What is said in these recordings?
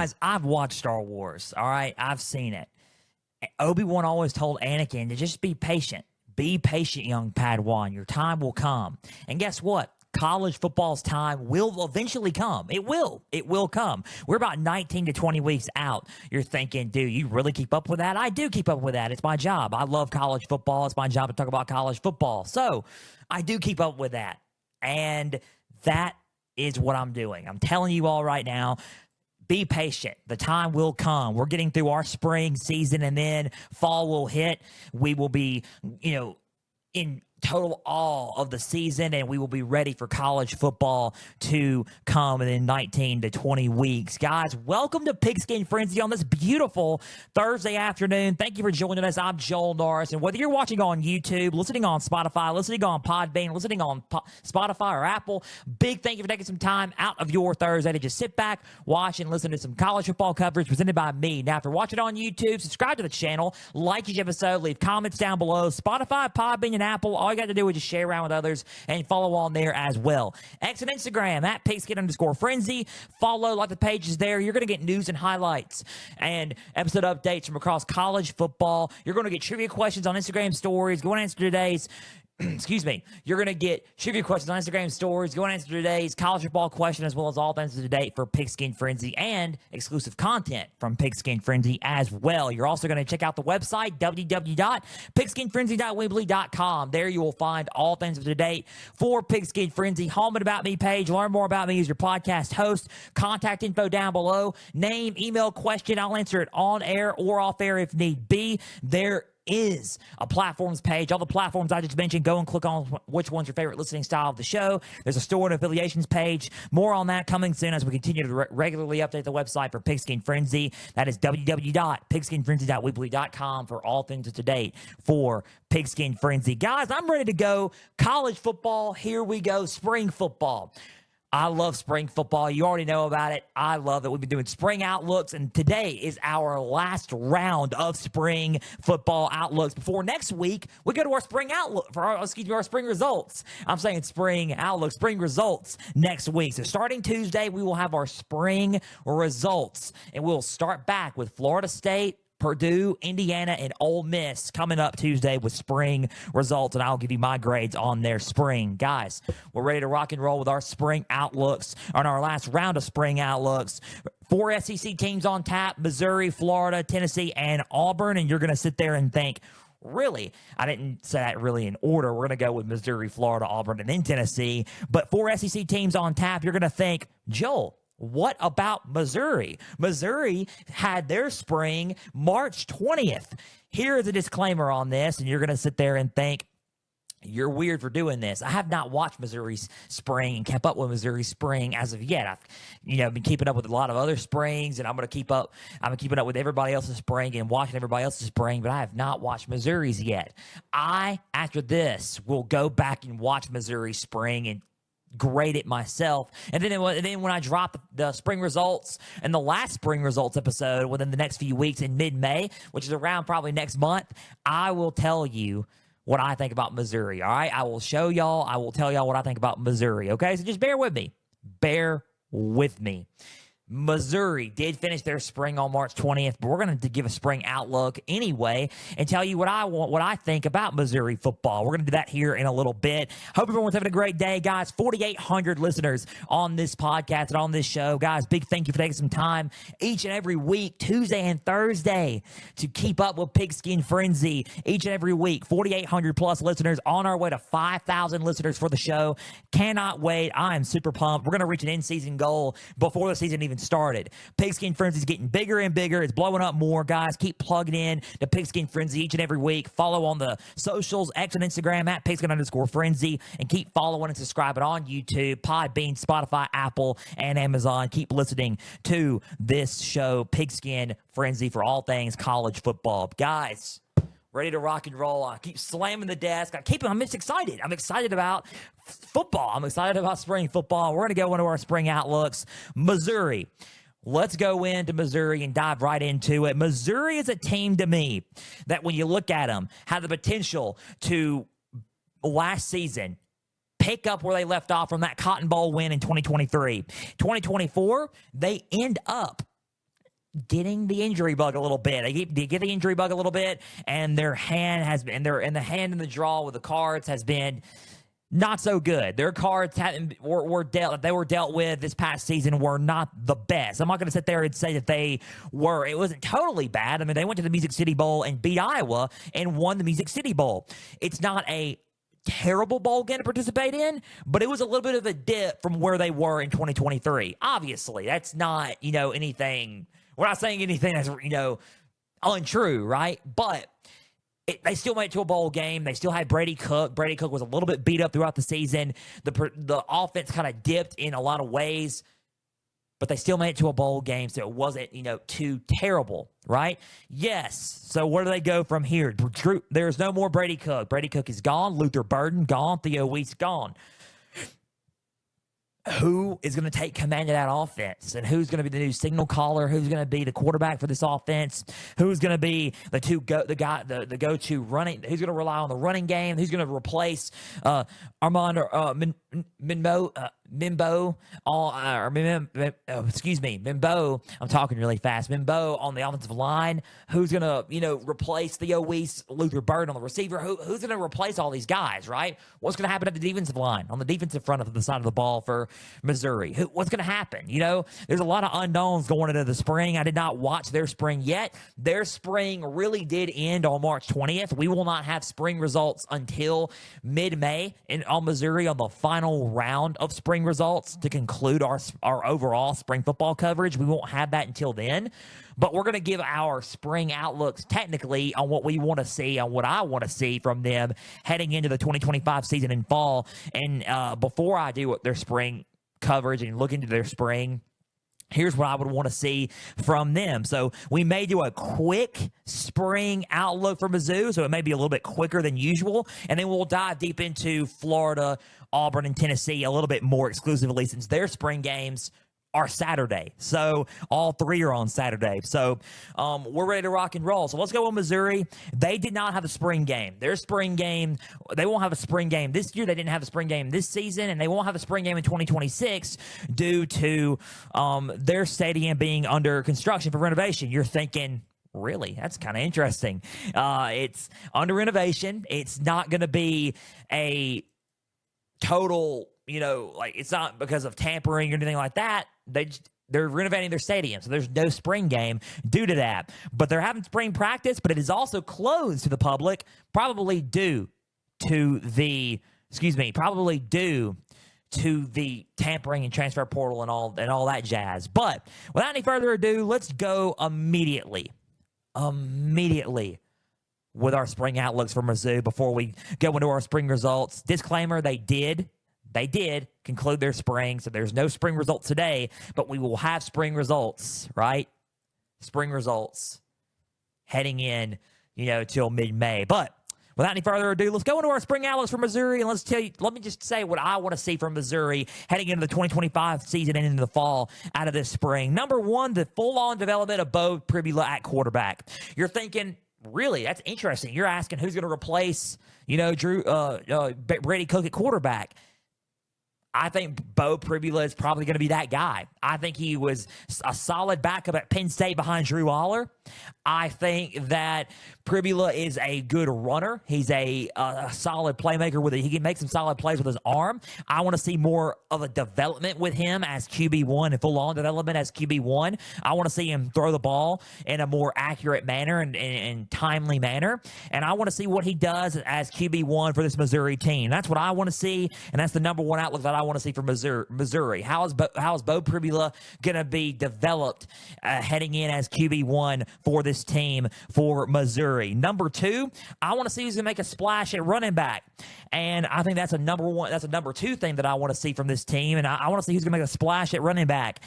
Guys, I've watched Star Wars, all right? I've seen it. Obi-Wan always told Anakin to just be patient. Be patient, young Padawan. Your time will come. And guess what? College football's time will eventually come. It will. It will come. We're about 19 to 20 weeks out. You're thinking, dude, you really keep up with that? I do keep up with that. It's my job. I love college football. It's my job to talk about college football. So I do keep up with that. And that is what I'm doing. I'm telling you all right now, be patient. The time will come. We're getting through our spring season, and then fall will hit. We will be, in total awe of the season, and we will be ready for college football to come in 19 to 20 weeks. Guys, welcome to Pigskin Frenzy on this beautiful Thursday afternoon. Thank you for joining us. I'm Joel Norris, and whether you're watching on YouTube, listening on Spotify, listening on Podbean, listening on Spotify or Apple, big thank you for taking some time out of your Thursday to just sit back, watch, and listen to some college football coverage presented by me. Now, if you're watching on YouTube, subscribe to the channel, like each episode, leave comments down below. Spotify, Podbean, and Apple, all you got to do is just share around with others and follow on there as well. X and Instagram at Pigskin_Frenzy. Follow, like the pages there. You're going to get news and highlights and episode updates from across college football. You're going to get trivia questions on Instagram stories. Go and answer today's excuse me. You're going to get trivia questions on Instagram stories. Go and answer today's college football question, as well as all things to date for Pigskin Frenzy and exclusive content from Pigskin Frenzy as well. You're also going to check out the website, www.pigskinfrenzy.weebly.com. There you will find all things to date for Pigskin Frenzy. Home and About Me page. Learn more about me as your podcast host. Contact info down below. Name, email, question. I'll answer it on air or off air if need be. There is a platforms page. All the platforms I just mentioned, go and click on which one's your favorite listening style of the show. There's a store and affiliations page. More on that coming soon as we continue to regularly update the website for Pigskin Frenzy. That is www.pigskinfrenzy.weebly.com for all things to date for Pigskin Frenzy. Guys, I'm ready to go. College football, here we go. Spring football. I love spring football. You already know about it. I love it. We've been doing spring outlooks, and today is our last round of spring football outlooks. Before next week, we go to our spring outlook for our spring results. I'm saying spring outlook, spring results next week. So starting Tuesday, we will have our spring results, and we'll start back with Florida State, Purdue, Indiana, and Ole Miss coming up Tuesday with spring results, and I'll give you my grades on their spring. Guys, we're ready to rock and roll with our spring outlooks on our last round of spring outlooks. 4 SEC teams on tap: Missouri, Florida, Tennessee, and Auburn, and you're going to sit there and think, really? I didn't say that really in order. We're going to go with Missouri, Florida, Auburn, and then Tennessee. But 4 SEC teams on tap, you're going to think, Joel, what about Missouri? Missouri had their spring March 20th. Here is a disclaimer on this, and you're going to sit there and think, you're weird for doing this. I have not watched Missouri's spring and kept up with Missouri's spring as of yet. I've been keeping up with a lot of other springs, and I'm keeping up with everybody else's spring and watching everybody else's spring, but I have not watched Missouri's yet. After this, will go back and watch Missouri's spring and grade it myself. And then when I drop the spring results and the last spring results episode within the next few weeks in mid-May, which is around probably next month, I will tell you what I think about Missouri. All right. I will tell y'all what I think about Missouri. Okay. So just bear with me. Missouri did finish their spring on March 20th, but we're going to give a spring outlook anyway and tell you what I think about Missouri football. We're going to do that here in a little bit. Hope everyone's having a great day, guys. 4,800 listeners on this podcast and on this show. Guys, big thank you for taking some time each and every week, Tuesday and Thursday, to keep up with Pigskin Frenzy each and every week. 4,800 plus listeners, on our way to 5,000 listeners for the show. Cannot wait. I am super pumped. We're going to reach an in-season goal before the season even started. Pigskin Frenzy is getting bigger and bigger. It's blowing up more, guys. Keep plugging in to Pigskin Frenzy each and every week. Follow on the socials, X and Instagram at Pigskin_Frenzy, and keep following and subscribing on YouTube, Podbean, Spotify, Apple, and Amazon. Keep listening to this show, Pigskin Frenzy, for all things college football. Guys, ready to rock and roll. I keep slamming the desk. I'm just excited. I'm excited about football. I'm excited about spring football. We're going to go into our spring outlooks. Missouri. Let's go into Missouri and dive right into it. Missouri is a team to me that when you look at them, have the potential to last season pick up where they left off from that Cotton Bowl win in 2023. 2024, they end up getting the injury bug a little bit. They get the injury bug a little bit, and their hand has been, and the hand in the draw with the cards has been not so good. Their cards were dealt with this past season were not the best. I'm not going to sit there and say that they were. It wasn't totally bad. I mean, they went to the Music City Bowl and beat Iowa and won the Music City Bowl. It's not a terrible bowl game to participate in, but it was a little bit of a dip from where they were in 2023. Obviously, that's not, anything. We're not saying anything that's, untrue, right? But they still made it to a bowl game. They still had Brady Cook. Brady Cook was a little bit beat up throughout the season. The offense kind of dipped in a lot of ways, but they still made it to a bowl game, so it wasn't, too terrible, right? Yes. So where do they go from here? There's no more Brady Cook. Brady Cook is gone. Luther Burden gone. Theo Weiss gone. Who is going to take command of that offense, and who's going to be the new signal caller? Who's going to be the quarterback for this offense? Who's going to be the go-to running? Who's going to rely on the running game? Who's going to replace Armando Mimbo? Mimbo. I'm talking really fast. Mimbo on the offensive line. Who's going to replace Theo Weiss, Luther Bird on the receiver? Who's going to replace all these guys? Right? What's going to happen at the defensive line on the defensive front of the side of the ball for Missouri? What's going to happen? There's a lot of unknowns going into the spring. I did not watch their spring yet. Their spring really did end on March 20th. We will not have spring results until mid-May on Missouri on the final round of spring results to conclude our overall spring football coverage. We won't have that until then. But we're going to give our spring outlooks technically on what we want to see, on what I want to see from them heading into the 2025 season in fall. And before I do their spring coverage and look into their spring, here's what I would want to see from them. So we may do a quick spring outlook for Mizzou, so it may be a little bit quicker than usual. And then we'll dive deep into Florida, Auburn, and Tennessee a little bit more exclusively since their spring games are Saturday. So all three are on Saturday. So we're ready to rock and roll. So let's go with Missouri. They did not have a spring game. Their spring game, they won't have a spring game this year. They didn't have a spring game this season, and they won't have a spring game in 2026 due to their stadium being under construction for renovation. You're thinking, really? That's kind of interesting. It's under renovation. It's not going to be a total, it's not because of tampering or anything like that. They're renovating their stadium, so there's no spring game due to that. But they're having spring practice, but it is also closed to the public, probably due to the tampering and transfer portal and all that jazz. But without any further ado, let's go immediately with our spring outlooks for Mizzou before we go into our spring results. Disclaimer, they did conclude their spring, so there's no spring results today, but we will have spring results, right? Spring results heading in, till mid-May. But without any further ado, let's go into our spring outlooks for Missouri, and let me just say what I want to see from Missouri heading into the 2025 season and into the fall out of this spring. Number one, the full-on development of Bo Pribula at quarterback. You're thinking, really, that's interesting. You're asking who's going to replace, Brady Cook at quarterback. I think Bo Pribula is probably going to be that guy. I think he was a solid backup at Penn State behind Drew Aller. I think that Pribula is a good runner. He's a solid playmaker. He can make some solid plays with his arm. I want to see more of a development with him as QB1 and full-on development as QB1. I want to see him throw the ball in a more accurate manner and timely manner. And I want to see what he does as QB1 for this Missouri team. That's what I want to see, and that's the number one outlook that I want to see for Missouri. How is Bo Pribula going to be developed heading in as QB1 for this team for Missouri? Number two, I want to see who's going to make a splash at running back. And I think that's a number two thing that I want to see from this team. And I want to see who's going to make a splash at running back.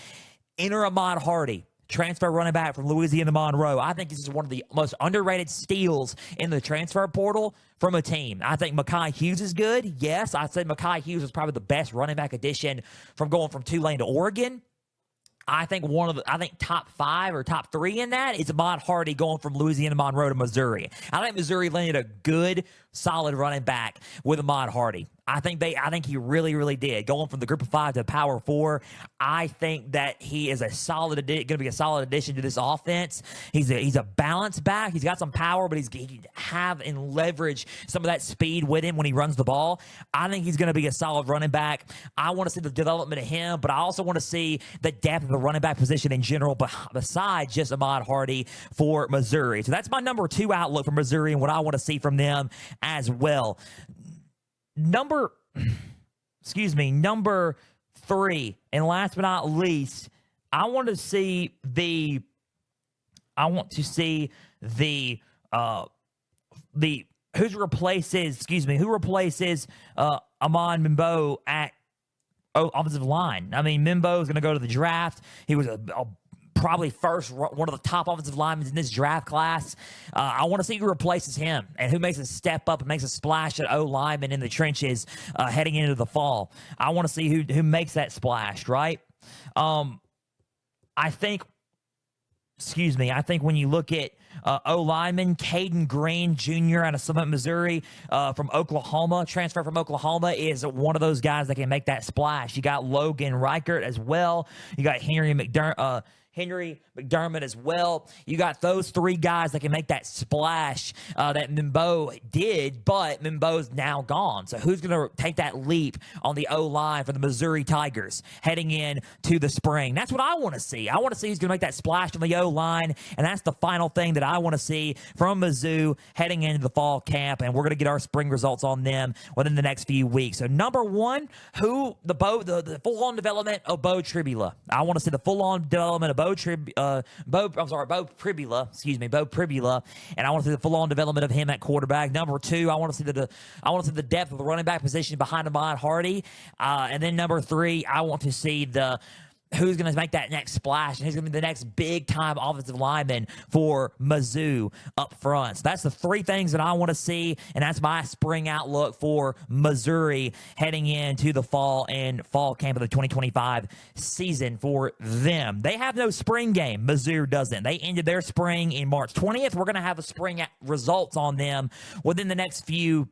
Enter Ahmad Hardy, transfer running back from Louisiana Monroe. I think this is one of the most underrated steals in the transfer portal from a team. I think Mekhi Hughes is good. Yes, I said Mekhi Hughes was probably the best running back addition from going from Tulane to Oregon. I think top 5 or top 3 in that is Ahmad Hardy going from Louisiana Monroe to Missouri. I think Missouri landed a good, solid running back with Ahmad Hardy. I think he really, really did. Going from the group of 5 to the power 4, I think that he is going to be a solid addition to this offense. He's a balanced back. He's got some power, but he can have and leverage some of that speed with him when he runs the ball. I think he's going to be a solid running back. I want to see the development of him, but I also want to see the depth of the running back position in general, besides just Ahmad Hardy for Missouri. So that's my number 2 outlook for Missouri and what I want to see from them as well. Number 3, and last but not least, who replaces Amon Mimbo at offensive line. I mean, Mimbo is going to go to the draft. He was probably one of the top offensive linemen in this draft class. I want to see who replaces him and who makes a step up and makes a splash at O-lineman in the trenches heading into the fall. I want to see who makes that splash, right? I think when you look at O-lineman, Caden Green Jr. out of Summit, Missouri, from Oklahoma, transfer from Oklahoma, is one of those guys that can make that splash. You got Logan Reichert as well. You got Henry McDermott as well. You got those 3 guys that can make that splash that Mimbo did, but Mimbo's now gone. So who's going to take that leap on the O-line for the Missouri Tigers heading in to the spring? That's what I want to see. I want to see who's going to make that splash on the O-line, and that's the final thing that I want to see from Mizzou heading into the fall camp, and we're going to get our spring results on them within the next few weeks. So number 1, the full-on development of Bo Tribula. I want to see the full-on development of Bo Pribula, and I want to see the full-on development of him at quarterback. Number 2, I want to see the depth of the running back position behind Ahmad Hardy, and then number 3, I want to see who's going to make that next splash and who's going to be the next big-time offensive lineman for Mizzou up front. So that's the 3 things that I want to see, and that's my spring outlook for Missouri heading into the fall camp of the 2025 season for them. They have no spring game. Mizzou doesn't. They ended their spring in March 20th. We're going to have a spring results on them within the next few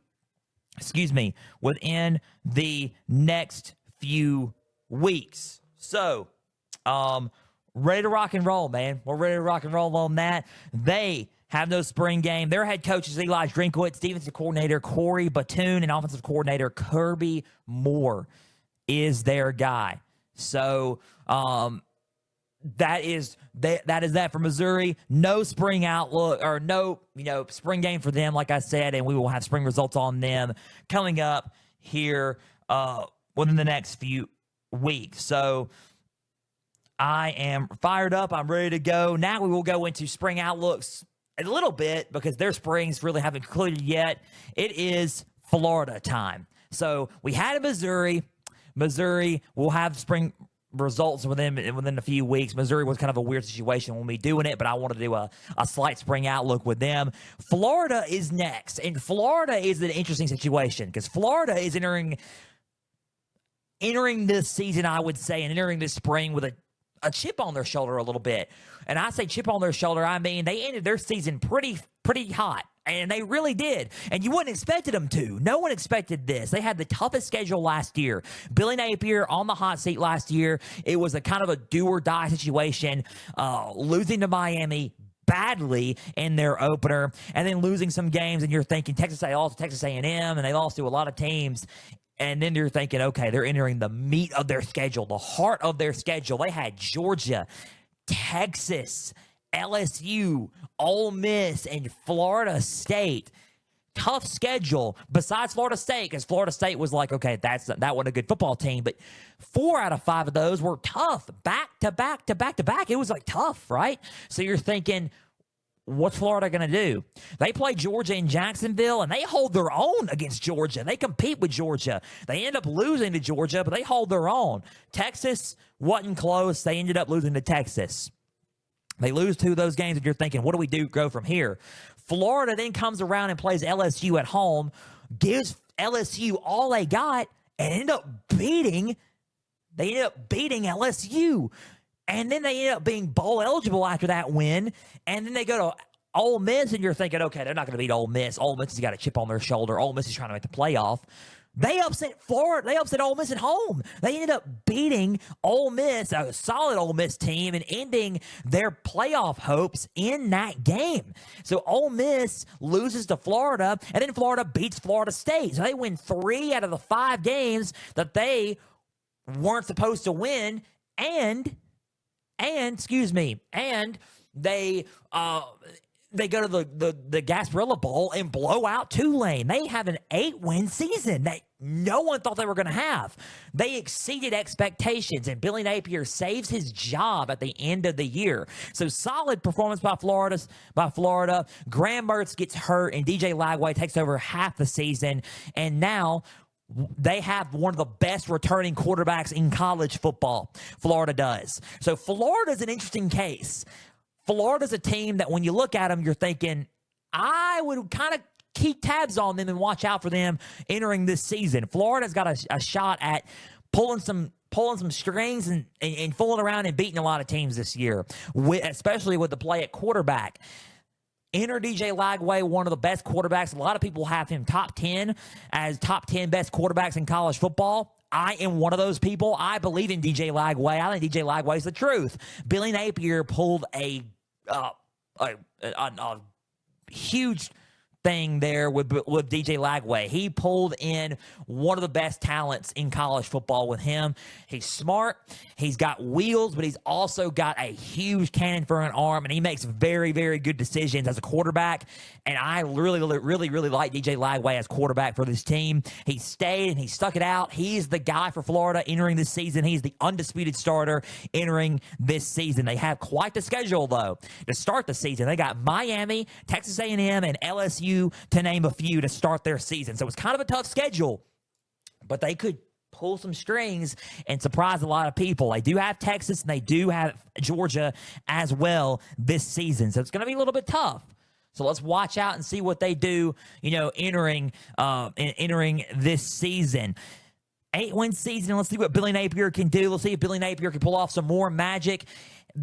weeks. So, ready to rock and roll, man. We're ready to rock and roll on that. They have no spring game. Their head coach is Eli Drinkowitz, defensive coordinator Corey Batoon, and offensive coordinator Kirby Moore is their guy. So, that is that for Missouri. No spring outlook or no, spring game for them, like I said, and we will have spring results on them coming up here within the next few week. So I am fired up. I'm ready to go. Now we will go into spring outlooks a little bit because their springs really haven't concluded yet. It is Florida time. So we had a Missouri. Missouri will have spring results within a few weeks. Missouri was kind of a weird situation when we doing it, but I want to do a slight spring outlook with them. Florida is next, and Florida is an interesting situation because Florida is entering this season, I would say, and entering this spring with a chip on their shoulder a little bit. And I say chip on their shoulder, I mean they ended their season pretty hot, and they really did. And you wouldn't expected them to. No one expected this. They had the toughest schedule last year. Billy Napier on the hot seat last year. It was a kind of a do-or-die situation, losing to Miami badly in their opener, and then losing some games, and you're thinking Texas A&M, and they lost to a lot of teams. And then you're thinking, okay, they're entering the meat of their schedule, the heart of their schedule. They had Georgia, Texas, LSU, Ole Miss, and Florida State. Tough schedule besides Florida State, because Florida State was like, okay, that wasn't a good football team. But 4 out of 5 of those were tough, back to back to back to back. It was like tough, right? So you're thinking, what's Florida going to do? They play Georgia in Jacksonville, and they hold their own against Georgia. They compete with Georgia. They end up losing to Georgia, but they hold their own. Texas wasn't close. They ended up losing to Texas. They lose 2 of those games, and you're thinking, what do we do go from here? Florida then comes around and plays LSU at home, gives LSU all they got, and end up beating LSU. And then they end up being bowl eligible after that win. And then they go to Ole Miss, and you're thinking, okay, they're not going to beat Ole Miss. Ole Miss has got a chip on their shoulder. Ole Miss is trying to make the playoff. They upset Florida. They upset Ole Miss at home. They ended up beating Ole Miss, a solid Ole Miss team, and ending their playoff hopes in that game. So Ole Miss loses to Florida, and then Florida beats Florida State. So they win 3 out of the 5 games that they weren't supposed to win, and they go to the Gasparilla Bowl and blow out Tulane. They have an 8-win season that no one thought they were going to have. They exceeded expectations, and Billy Napier saves his job at the end of the year. So solid performance by Florida. Graham Mertz gets hurt, and DJ Lagway takes over half the season, and now they have one of the best returning quarterbacks in college football. Florida does. So Florida's an interesting case. Florida's a team that when you look at them, you're thinking, I would kind of keep tabs on them and watch out for them entering this season. Florida's got a shot at pulling some strings and fooling around and beating a lot of teams this year, especially with the play at quarterback. Enter DJ Lagway, one of the best quarterbacks. A lot of people have him top 10 as top 10 best quarterbacks in college football. I am one of those people. I believe in DJ Lagway. I think DJ Lagway is the truth. Billy Napier pulled a huge thing there with DJ Lagway. He pulled in one of the best talents in college football with him. He's smart. He's got wheels, but he's also got a huge cannon for an arm, and he makes very, very good decisions as a quarterback. And I really like DJ Lagway as quarterback for this team. He stayed and he stuck it out. He's the guy for Florida entering this season. He's the undisputed starter entering this season. They have quite the schedule, though, to start the season. They got Miami, Texas A&M, and LSU, to name a few, to start their season. So it's kind of a tough schedule, but they could pull some strings and surprise a lot of people. They do have Texas, and they do have Georgia as well this season. So it's going to be a little bit tough. So let's watch out and see what they do, entering this season. 8-win season. Let's see what Billy Napier can do. Let's see if Billy Napier can pull off some more magic.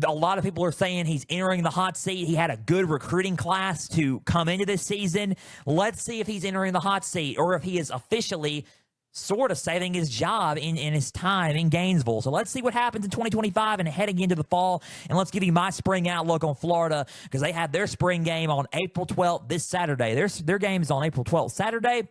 A lot of people are saying he's entering the hot seat. He had a good recruiting class to come into this season. Let's see if he's entering the hot seat, or if he is officially sort of saving his job in his time in Gainesville. So let's see what happens in 2025 and heading into the fall. And let's give you my spring outlook on Florida, because they have their spring game on April 12th this Saturday. Their game is on April 12th.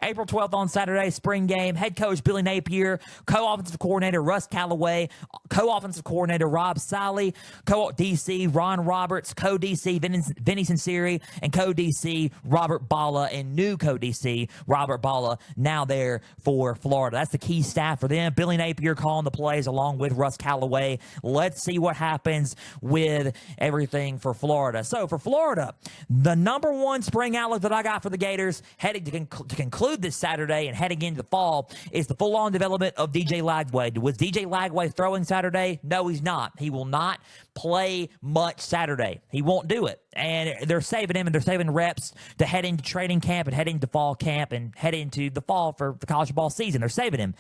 April 12th on Saturday, spring game. Head coach Billy Napier, co-offensive coordinator Russ Callaway, co-offensive coordinator Rob Sally, co-DC Ron Roberts, co-DC Vinny Sinceri, and co-DC Robert Balla, and new co-DC Robert Balla now there for Florida. That's the key staff for them. Billy Napier calling the plays along with Russ Callaway. Let's see what happens with everything for Florida. So for Florida, the number one spring outlook that I got for the Gators heading to conclude this Saturday and heading into the fall is the full-on development of DJ Lagway. Was DJ Lagway throwing Saturday? No, he's not. He will not play much Saturday. He won't do it. And they're saving him, and they're saving reps to head into training camp and head into fall camp and head into the fall for the college football season. They're saving him.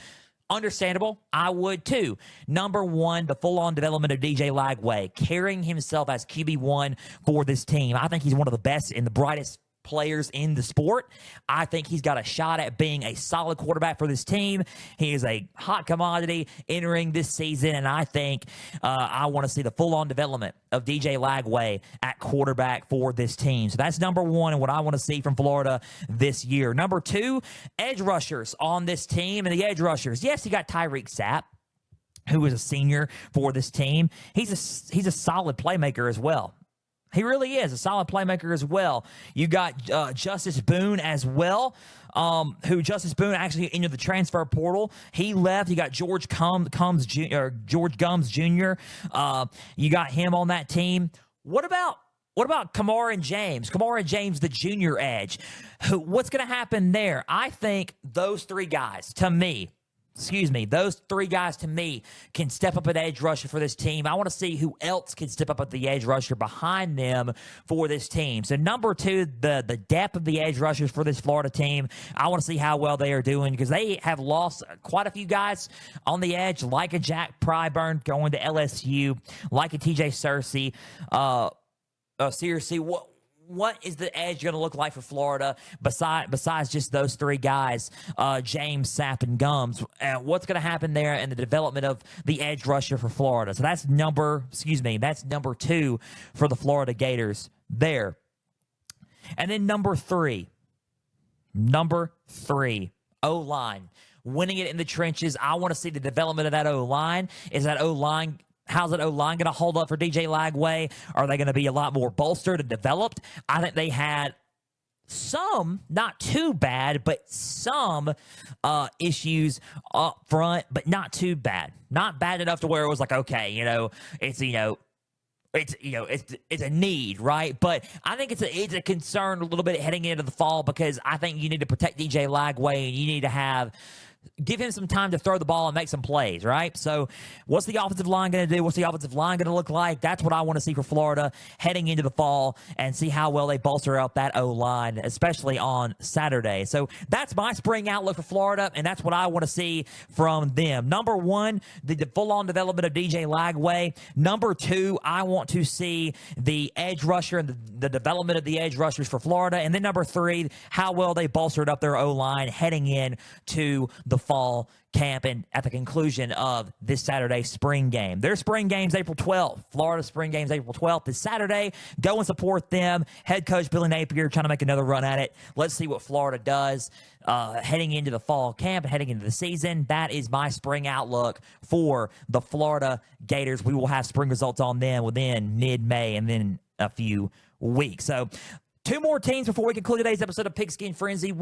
Understandable. I would too. Number one, the full-on development of DJ Lagway, carrying himself as QB1 for this team. I think he's one of the best and the brightest players in the sport. I think he's got a shot at being a solid quarterback for this team. He is a hot commodity entering this season, and I think I want to see the full-on development of DJ Lagway at quarterback for this team. So that's number one and what I want to see from Florida this year. Number two, edge rushers on this team. And the edge rushers, yes, you got Tyreek Sapp, who is a senior for this team. He's a solid playmaker as well. He really is a solid playmaker as well. You got Justice Boone as well, who Justice Boone actually into the transfer portal. He left. You got George Gums Jr. You got him on that team. What about Kamara James? Kamara James, the junior edge. What's going to happen there? I think those three guys, to me, can step up at edge rusher for this team. I want to see who else can step up at the edge rusher behind them for this team. So number two, the depth of the edge rushers for this Florida team. I want to see how well they are doing, because they have lost quite a few guys on the edge, like a Jack Pryburn going to LSU, like a TJ Searcy. Seriously, what is the edge going to look like for Florida besides just those three guys, James, Sapp, and Gums? What's going to happen there in the development of the edge rusher for Florida? So that's number 2 for the Florida Gators there. And then number three, O-line. Winning it in the trenches. I want to see the development of that O-line. How's that O-line going to hold up for DJ Lagway? Are they going to be a lot more bolstered and developed? I think they had some, not too bad, but some issues up front, but not too bad. Not bad enough to where it was like, okay, it's a need, right? But I think it's a concern a little bit heading into the fall, because I think you need to protect DJ Lagway, and you need to give him some time to throw the ball and make some plays, right? So what's the offensive line going to do? What's the offensive line going to look like? That's what I want to see for Florida heading into the fall, and see how well they bolster up that O-line, especially on Saturday. So that's my spring outlook for Florida, and that's what I want to see from them. Number 1, the full-on development of DJ Lagway. Number 2, I want to see the edge rusher and the development of the edge rushers for Florida. And then number 3, how well they bolstered up their O-line heading in to the fall camp and at the conclusion of this Saturday spring game. Their spring game's April 12th. Florida spring game's April 12th. This Saturday, go and support them. Head coach Billy Napier trying to make another run at it. Let's see what Florida does heading into the fall camp and heading into the season. That is my spring outlook for the Florida Gators. We will have spring results on them within mid-May and then a few weeks. So 2 more teams before we conclude today's episode of Pigskin Frenzy.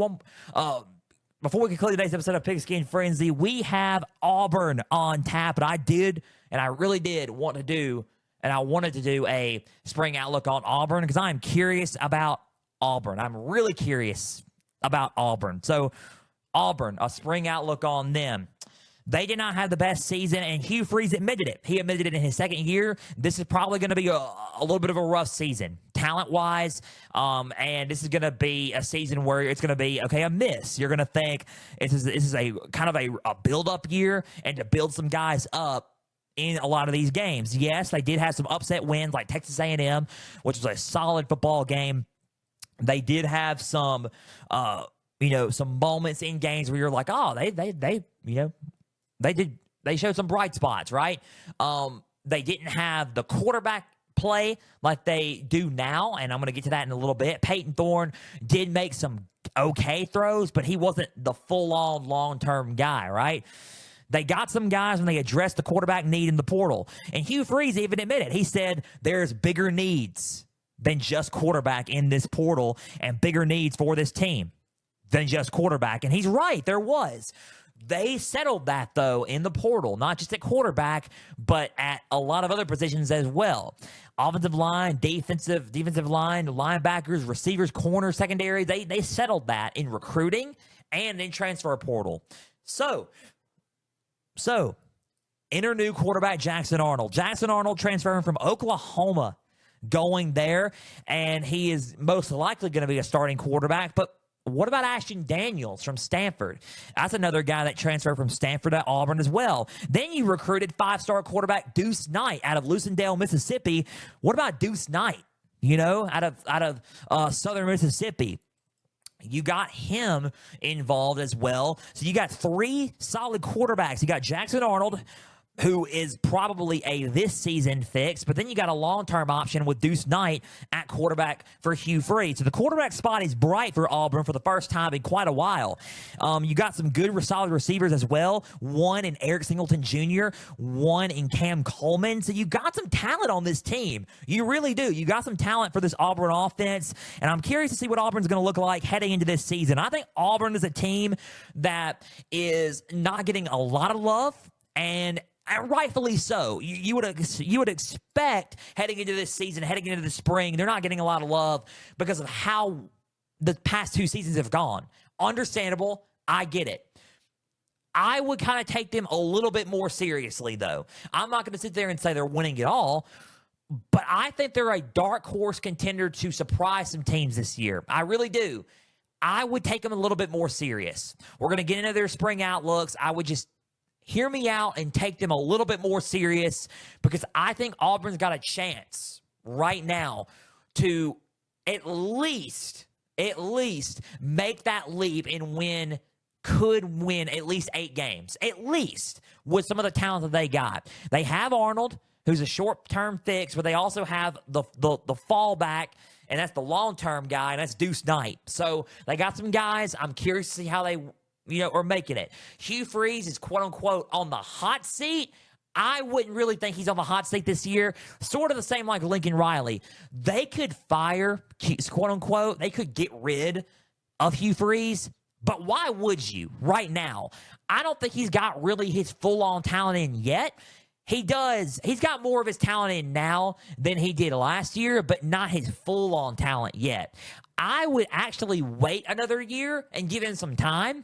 Before we conclude today's episode of Pigskin Frenzy, we have Auburn on tap. And I really did want to do, and I wanted to do a spring outlook on Auburn, because I'm curious about Auburn. I'm really curious about Auburn. So Auburn, a spring outlook on them. They did not have the best season, and Hugh Freeze admitted it. He admitted it in his second year. This is probably going to be a little bit of a rough season, talent-wise, and this is going to be a season where it's going to be, a miss. You're going to think this is a kind of a build-up year, and to build some guys up in a lot of these games. Yes, they did have some upset wins, like Texas A&M, which was a solid football game. They did have some, some moments in games where you're like, oh, they showed some bright spots, right? They didn't have the quarterback play like they do now, and I'm going to get to that in a little bit. Peyton Thorne did make some okay throws, but he wasn't the full-on long-term guy, right? They got some guys when they addressed the quarterback need in the portal. And Hugh Freeze even admitted, he said there's bigger needs than just quarterback in this portal, and bigger needs for this team than just quarterback. And he's right, there was. They settled that, though, in the portal, not just at quarterback, but at a lot of other positions as well. Offensive line, defensive line, linebackers, receivers, corners, secondary, they settled that in recruiting and in transfer portal. So enter new quarterback Jackson Arnold. Jackson Arnold transferring from Oklahoma, going there, and he is most likely going to be a starting quarterback. But what about Ashton Daniels from Stanford? That's another guy that transferred from Stanford to Auburn as well. Then you recruited 5-star quarterback Deuce Knight out of Lucindale, Mississippi. What about Deuce Knight? Out of Southern Mississippi. You got him involved as well. So you got 3 solid quarterbacks. You got Jackson Arnold, who is probably a this season fix, but then you got a long-term option with Deuce Knight at quarterback for Hugh Freeze. So the quarterback spot is bright for Auburn for the first time in quite a while. You got some good solid receivers as well. One in Eric Singleton Jr., one in Cam Coleman. So you got some talent on this team. You really do. You got some talent for this Auburn offense, and I'm curious to see what Auburn's going to look like heading into this season. I think Auburn is a team that is not getting a lot of love, and rightfully so. You would expect heading into this season, heading into the spring, they're not getting a lot of love because of how the past 2 seasons have gone. Understandable. I get it. I would kind of take them a little bit more seriously, though. I'm not going to sit there and say they're winning it all, but I think they're a dark horse contender to surprise some teams this year. I really do. I would take them a little bit more serious. We're going to get into their spring outlooks. I would just hear me out and take them a little bit more serious, because I think Auburn's got a chance right now to at least make that leap and could win at least 8 games, at least with some of the talent that they got. They have Arnold, who's a short-term fix, but they also have the fallback, and that's the long-term guy, and that's Deuce Knight. So they got some guys. I'm curious to see how they are making it. Hugh Freeze is quote-unquote on the hot seat. I wouldn't really think he's on the hot seat this year. Sort of the same like Lincoln Riley. They could fire, quote-unquote, they could get rid of Hugh Freeze, but why would you right now? I don't think he's got really his full-on talent in yet. He does. He's got more of his talent in now than he did last year, but not his full-on talent yet. I would actually wait another year and give him some time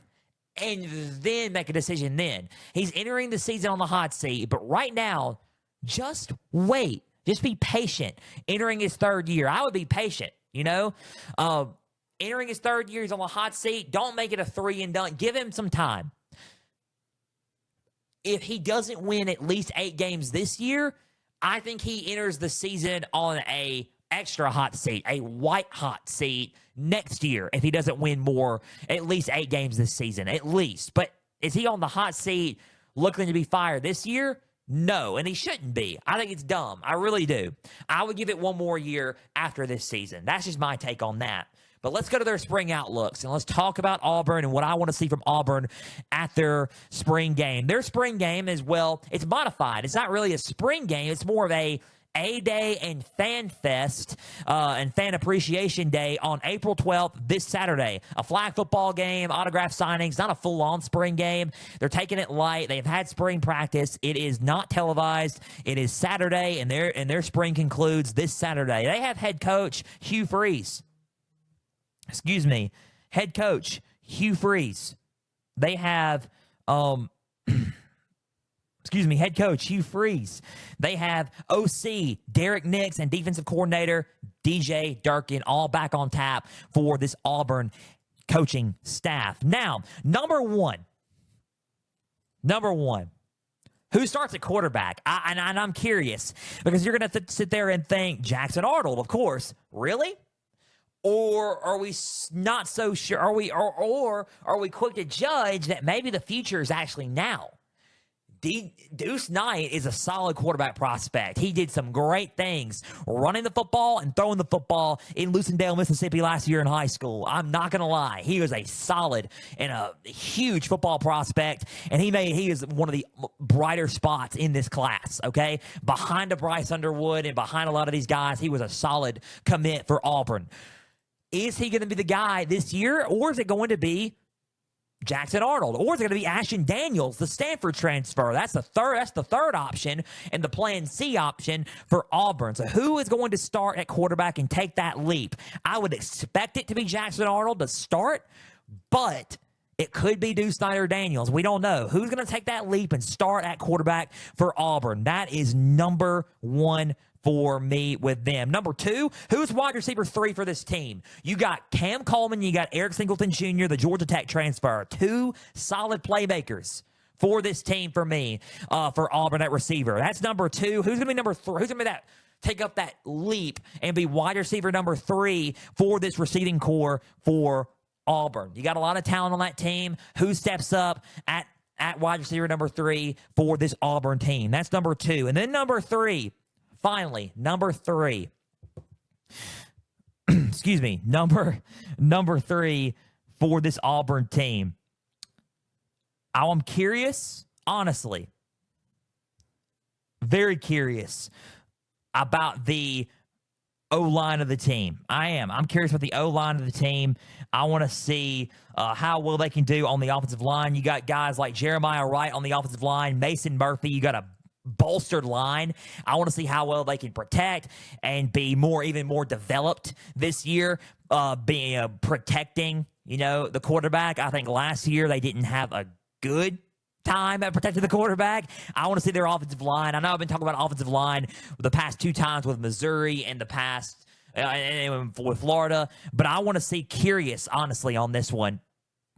and then make a decision then. He's entering the season on the hot seat, but right now, just wait. Just be patient. Entering his 3rd year. I would be patient, Entering his 3rd year, he's on the hot seat. Don't make it a 3 and done. Give him some time. If he doesn't win at least 8 games this year, I think he enters the season on a extra hot seat, a white hot seat next year if he doesn't win more, at least 8 games this season, at least. But is he on the hot seat looking to be fired this year? No, and he shouldn't be. I think it's dumb. I really do. I would give it one more year after this season. That's just my take on that. But let's go to their spring outlooks, and let's talk about Auburn and what I want to see from Auburn at their spring game. Their spring game is, well, it's modified. It's not really a spring game. It's more of a A-Day and Fan Fest and Fan Appreciation Day on April 12th, this Saturday. A flag football game, autograph signings, not a full-on spring game. They're taking it light. They've had spring practice. It is not televised. It is Saturday, and their spring concludes this Saturday. They have head coach Hugh Freeze. Head coach Hugh Freeze. They have, head coach Hugh Freeze. They have OC Derek Nix and defensive coordinator DJ Durkin all back on tap for this Auburn coaching staff. Now, number one, who starts at quarterback? I'm curious because you're going to sit there and think Jackson Arnold, of course. Really? Or are we not so sure? Or are we quick to judge that maybe the future is actually now? Deuce Knight is a solid quarterback prospect. He did some great things running the football and throwing the football in Lucindale, Mississippi last year in high school. I'm not going to lie. He was a solid and a huge football prospect, and he is one of the brighter spots in this class, okay? Behind a Bryce Underwood and behind a lot of these guys, he was a solid commit for Auburn. Is he going to be the guy this year, or is it going to be Jackson Arnold, or is it going to be Ashton Daniels, the Stanford transfer? That's the third option, and the plan C option for Auburn. So who is going to start at quarterback and take that leap? I would expect it to be Jackson Arnold to start, but it could be Deuce Knight or Daniels. We don't know. Who's going to take that leap and start at quarterback for Auburn? That is number one for me with them. Number 2, who's wide receiver 3 for this team? You got Cam Coleman, you got Eric Singleton Jr., the Georgia Tech transfer. 2 solid playmakers for this team for me, for Auburn at receiver. That's number 2. Who's going to be number 3? Who's going to be take up that leap and be wide receiver number 3 for this receiving core for Auburn? You got a lot of talent on that team. Who steps up at wide receiver number 3 for this Auburn team? That's number 2. And then number 3, finally, number 3. Number 3 for this Auburn team. I'm curious, honestly, very curious about the O-line of the team. I'm curious about the O-line of the team. I want to see how well they can do on the offensive line. You got guys like Jeremiah Wright on the offensive line, Mason Murphy. You got a bolstered line. I want to see how well they can protect and be even more developed this year, protecting, the quarterback. I think last year they didn't have a good time at protecting the quarterback. I want to see their offensive line. I know I've been talking about offensive line the past 2 times with Missouri and the past with Florida, but I want to see, curious, honestly, on this one,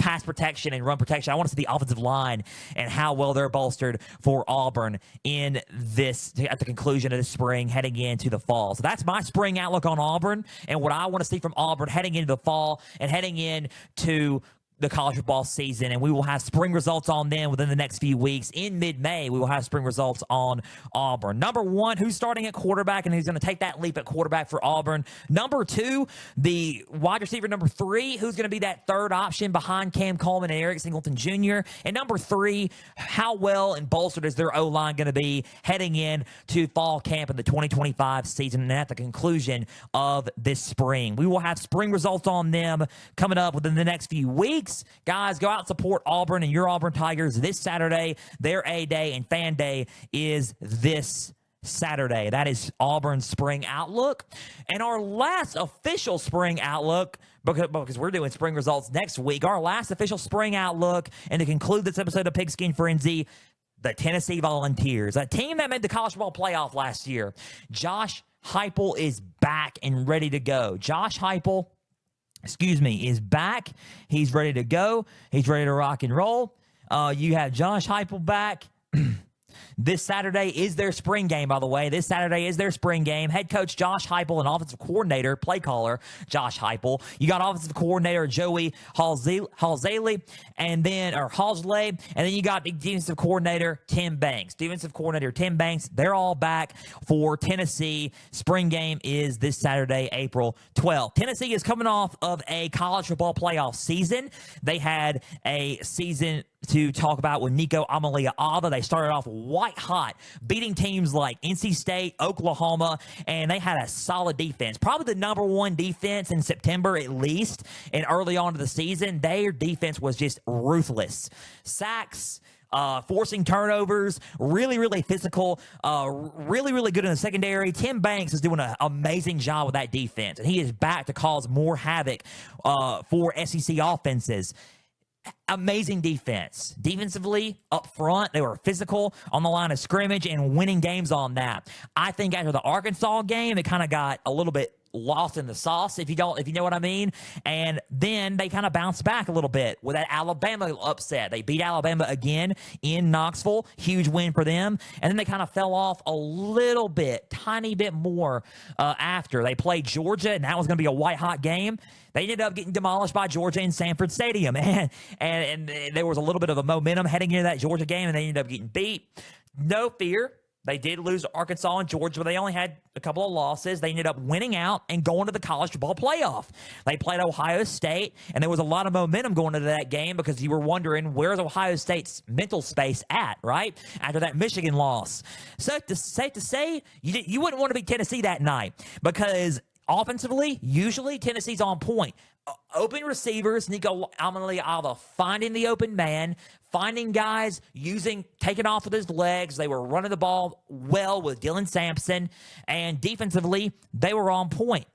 pass protection and run protection. I want to see the offensive line and how well they're bolstered for Auburn in this at the conclusion of the spring, heading into the fall. So that's my spring outlook on Auburn and what I want to see from Auburn heading into the fall and heading into the college football season, and we will have spring results on them within the next few weeks. In mid-May, we will have spring results on Auburn. Number one, who's starting at quarterback and who's going to take that leap at quarterback for Auburn. Number two, the wide receiver number 3, who's going to be that third option behind Cam Coleman and Eric Singleton Jr. And number 3, how well and bolstered is their O-line going to be heading in to fall camp in the 2025 season and at the conclusion of this spring. We will have spring results on them coming up within the next few weeks. Guys, go out and support Auburn and your Auburn Tigers this Saturday. Their A-Day and Fan Day is this Saturday. That is Auburn's spring outlook. And our last official spring outlook, because we're doing spring results next week, our last official spring outlook, and to conclude this episode of Pigskin Frenzy, the Tennessee Volunteers, a team that made the college football playoff last year. Josh Heupel is back and ready to go. Josh Heupel is back. He's ready to go. He's ready to rock and roll. You have Josh Heupel back. This Saturday is their spring game, by the way. This Saturday is their spring game. Head coach Josh Heupel and offensive coordinator, play caller Josh Heupel. You got offensive coordinator Joey Halsley, and then you got defensive coordinator Tim Banks. Defensive coordinator Tim Banks, they're all back for Tennessee. Spring game is this Saturday, April 12th. Tennessee is coming off of a college football playoff season. They had a season to talk about with Nico Amaliaava. They started off white hot, beating teams like NC State, Oklahoma, and they had a solid defense. Probably the number one defense in September at least, and early on to the season, their defense was just ruthless. Sacks, forcing turnovers, really, really physical, really, really good in the secondary. Tim Banks is doing an amazing job with that defense, and he is back to cause more havoc for SEC offenses. Amazing defense. Defensively, up front, they were physical on the line of scrimmage and winning games on that. I think after the Arkansas game, it kind of got a little bit lost in the sauce, if you know what I mean. And then they kind of bounced back a little bit with that Alabama upset. They beat Alabama again in Knoxville. Huge win for them. And then they kind of fell off a little bit, tiny bit more after. They played Georgia, and that was going to be a white-hot game. They ended up getting demolished by Georgia in Sanford Stadium. And there was a little bit of a momentum heading into that Georgia game, and they ended up getting beat. No fear. They did lose to Arkansas and Georgia, but they only had a couple of losses. They ended up winning out and going to the college football playoff. They played Ohio State, and there was a lot of momentum going into that game because you were wondering, where's Ohio State's mental space at, right? After that Michigan loss. So safe to say, you wouldn't want to beat Tennessee that night because offensively, usually Tennessee's on point. Open receivers, Nico Amaliaava finding the open man, finding guys, taking off with his legs. They were running the ball well with Dylan Sampson, and defensively, they were on point.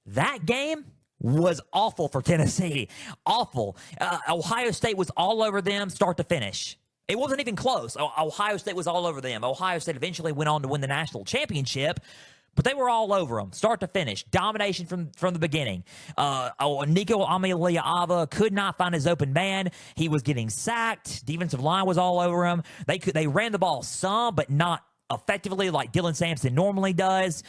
That game was awful for Tennessee. Awful. Ohio State was all over them start to finish. It wasn't even close. Ohio State was all over them. Ohio State eventually went on to win the national championship, but they were all over them, start to finish. Domination from the beginning. Nico Amaliaava could not find his open man. He was getting sacked. Defensive line was all over him. They ran the ball some, but not effectively like Dylan Sampson normally does.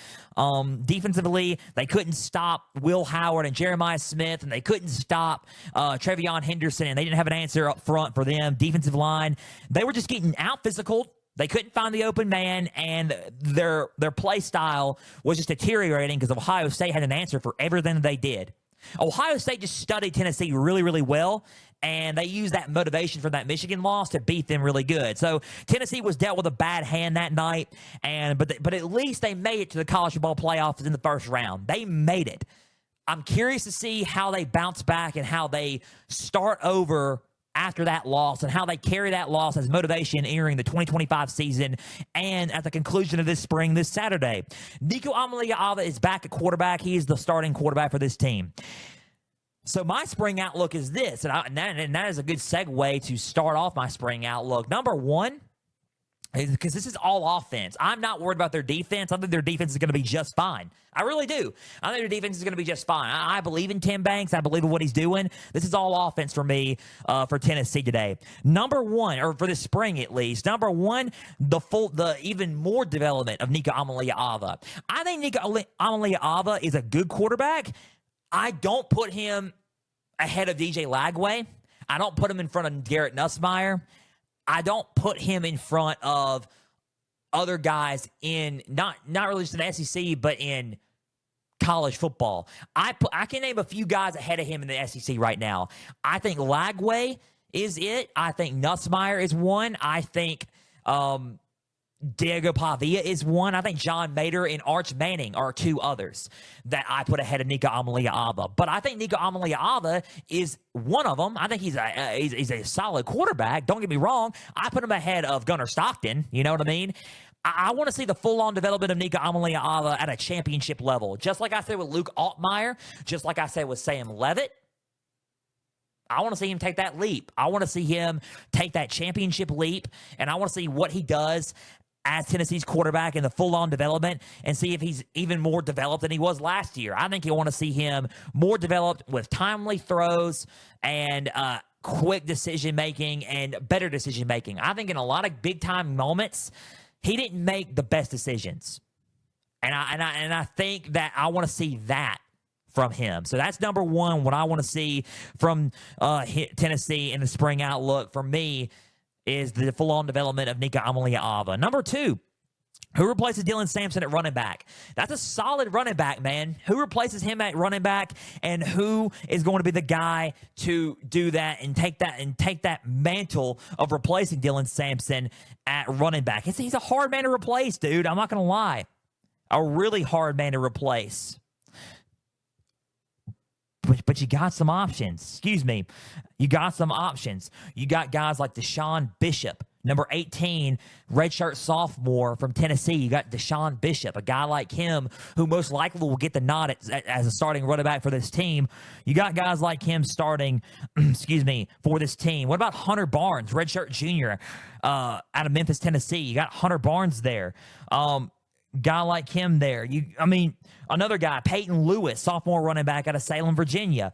Defensively, they couldn't stop Will Howard and Jeremiah Smith, and they couldn't stop Trevion Henderson, and they didn't have an answer up front for them. Defensive line, they were just getting out physical. They couldn't find the open man, and their play style was just deteriorating because Ohio State had an answer for everything they did. Ohio State just studied Tennessee really, really well, and they used that motivation from that Michigan loss to beat them really good. So Tennessee was dealt with a bad hand that night, but at least they made it to the college football playoffs in the first round. They made it. I'm curious to see how they bounce back and how they start over after that loss and how they carry that loss as motivation entering the 2025 season and at the conclusion of this spring this Saturday. Nico Amaliaava is back at quarterback. He is the starting quarterback for this team. So my spring outlook is this, and that is a good segue to start off my spring outlook. Number one, because this is all offense. I'm not worried about their defense. I think their defense is going to be just fine. I really do. I think their defense is going to be just fine. I believe in Tim Banks. I believe in what he's doing. This is all offense for me for Tennessee today. Number one, or for this spring at least, number one, the even more development of Nika Amaliah-Ava. I think Nika Amaliah-Ava is a good quarterback. I don't put him ahead of DJ Lagway. I don't put him in front of Garrett Nussmeier. I don't put him in front of other guys in not really just in the SEC, but in college football. I can name a few guys ahead of him in the SEC right now. I think Lagway is it. I think Nussmeier is one. I think Diego Pavia is one. I think John Mater and Arch Manning are two others that I put ahead of Nika Amaliah-Ava. But I think Nika Amaliah-Ava is one of them. I think he's a solid quarterback. Don't get me wrong. I put him ahead of Gunnar Stockton. You know what I mean? I want to see the full-on development of Nika Amaliah-Ava at a championship level. Just like I said with Luke Altmaier, just like I said with Sam Levitt. I want to see him take that leap. I want to see him take that championship leap, and I want to see what he does as Tennessee's quarterback in the full-on development and see if he's even more developed than he was last year. I think you'll want to see him more developed with timely throws and quick decision-making and better decision-making. I think in a lot of big-time moments, he didn't make the best decisions. And I think that I want to see that from him. So that's number one, what I want to see from Tennessee in the spring outlook for me is the full-on development of Nika Amaliah-Ava. Number two, who replaces Dylan Sampson at running back? That's a solid running back, man. Who replaces him at running back, and who is going to be the guy to do that and take that mantle of replacing Dylan Sampson at running back? He's a hard man to replace, dude. I'm not going to lie. A really hard man to replace. But you got some options. Excuse me. You got some options. You got guys like Deshaun Bishop, number 18, redshirt sophomore from Tennessee. You got Deshaun Bishop, a guy like him who most likely will get the nod as a starting running back for this team. You got guys like him starting, for this team. What about Hunter Barnes, redshirt junior out of Memphis, Tennessee? You got Hunter Barnes there. Guy like him there. Another guy, Peyton Lewis, sophomore running back out of Salem, Virginia.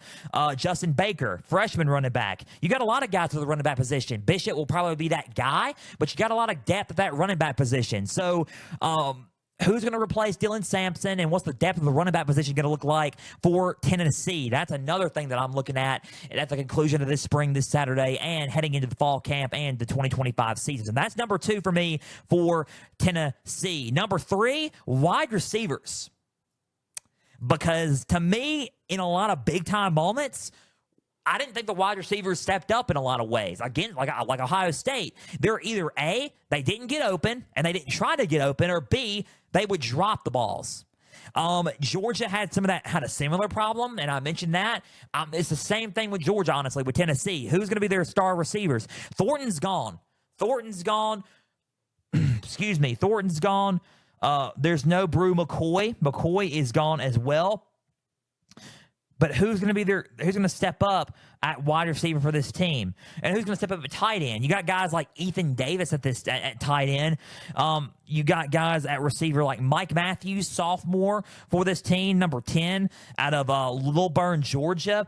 Justin Baker, freshman running back. You got a lot of guys for the running back position. Bishop will probably be that guy, but you got a lot of depth at that running back position. So, who's going to replace Dylan Sampson, and what's the depth of the running back position going to look like for Tennessee? That's another thing that I'm looking at at the conclusion of this spring, this Saturday, and heading into the fall camp and the 2025 season. And that's number two for me for Tennessee. Number three, wide receivers. Because to me, in a lot of big-time moments, I didn't think the wide receivers stepped up in a lot of ways. Again, like Ohio State, they're either A, they didn't get open and they didn't try to get open, or B, they would drop the balls. Georgia had a similar problem, and I mentioned that. It's the same thing with Georgia, honestly, with Tennessee. Who's going to be their star receivers? Thornton's gone. Thornton's gone. There's no Brew McCoy. McCoy is gone as well. But who's going to step up at wide receiver for this team? And who's going to step up at tight end? You got guys like Ethan Davis at tight end. You got guys at receiver like Mike Matthews, sophomore for this team, number 10 out of Lilburn, Georgia.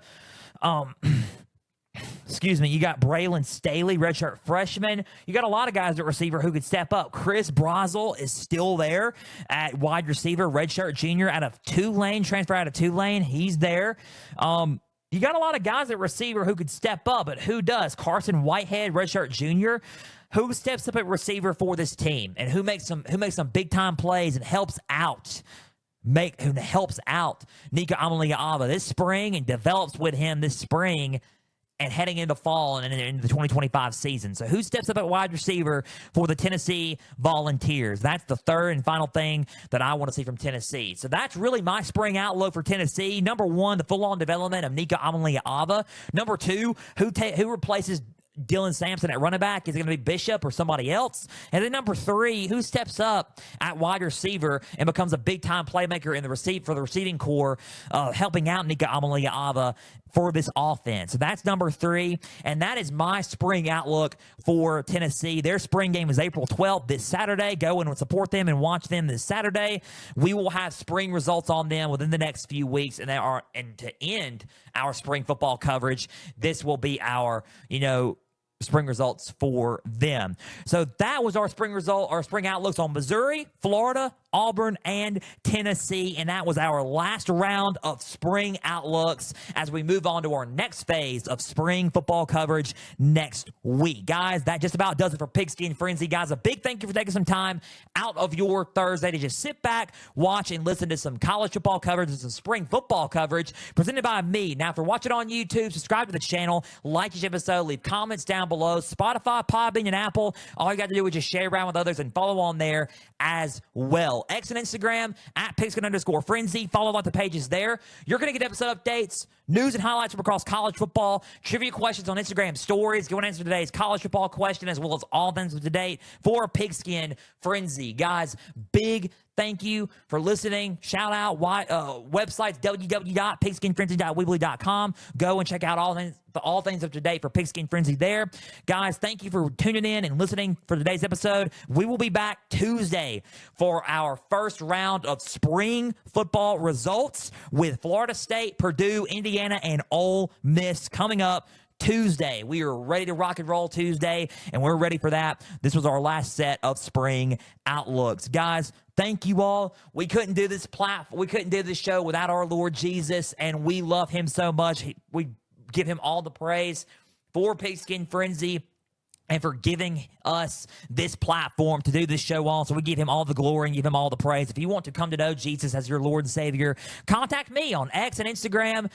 You got Braylon Staley, redshirt freshman. You got a lot of guys at receiver who could step up. Chris Brazel is still there at wide receiver, redshirt junior out of Tulane, transfer out of Tulane. He's there. You got a lot of guys at receiver who could step up, but who does? Carson Whitehead, redshirt junior. Who steps up at receiver for this team, and who makes some big time plays and helps out? Who helps out Nika Amaliah-Ava this spring and develops with him this spring and heading into fall and into the 2025 season. So who steps up at wide receiver for the Tennessee Volunteers? That's the third and final thing that I want to see from Tennessee. So that's really my spring outlook for Tennessee. Number one, the full-on development of Nika Amaliah-Ava. Number two, who replaces Dylan Sampson at running back? Is it going to be Bishop or somebody else? And then number 3, who steps up at wide receiver and becomes a big-time playmaker in the for the receiving core, helping out Nika Amaliava for this offense? So that's number 3, and that is my spring outlook for Tennessee. Their spring game is April 12th, this Saturday. Go and support them and watch them this Saturday. We will have spring results on them within the next few weeks, and to end our spring football coverage, this will be our, spring results for them. So that was our spring outlooks on Missouri, Florida, Auburn, and Tennessee, and that was our last round of spring outlooks as we move on to our next phase of spring football coverage next week. Guys, that just about does it for Pigskin Frenzy. Guys, a big thank you for taking some time out of your Thursday to just sit back, watch, and listen to some college football coverage and some spring football coverage presented by me. Now, if you're watching on YouTube, subscribe to the channel, like each episode, leave comments down below. Spotify, Podbean, and Apple, all you got to do is just share around with others and follow on there as well. X and Instagram at Pigskin_Frenzy. Follow all the pages there. You're going to get episode updates, news and highlights from across college football, trivia questions on Instagram stories. Go and answer today's college football question as well as all things up to date for Pigskin Frenzy. Guys, big thank you for listening. Shout out websites www.pigskinfrenzy.weebly.com. Go and check out all things up to date for Pigskin Frenzy there. Guys, thank you for tuning in and listening for today's episode. We will be back Tuesday for our first round of spring football results with Florida State, Purdue, Indiana, and Ole Miss coming up Tuesday. We are ready to rock and roll Tuesday, and we're ready for that. This was our last set of spring outlooks. Guys, thank you all. We couldn't do this show without our Lord Jesus, and we love him so much. We give him all the praise for Pigskin Frenzy and for giving us this platform to do this show on. So we give him all the glory and give him all the praise. If you want to come to know Jesus as your Lord and Savior, contact me on X and Instagram,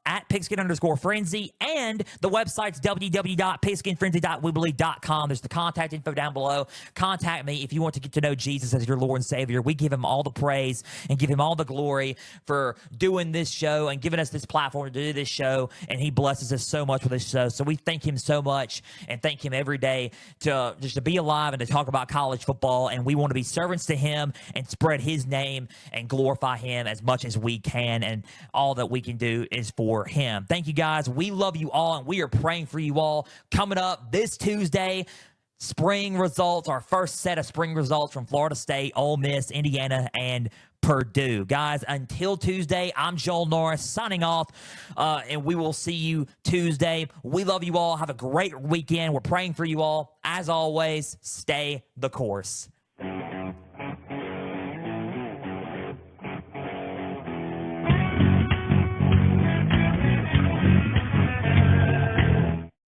at Pigskin_Frenzy, and the website's www.pigskinfrenzy.weebly.com. There's the contact info down below. Contact me if you want to get to know Jesus as your Lord and Savior. We give him all the praise and give him all the glory for doing this show and giving us this platform to do this show, and he blesses us so much with this show. So we thank him so much and thank him every day to be alive and to talk about college football, and we want to be servants to him and spread his name and glorify him as much as we can, and all that we can do is for him. Thank you, guys. We love you all, and we are praying for you all. Coming up this Tuesday, spring results, our first set of spring results from Florida State, Ole Miss, Indiana, and Purdue. Guys, until Tuesday, I'm Joel Norris signing off, and we will see you Tuesday. We love you all. Have a great weekend. We're praying for you all. As always, stay the course.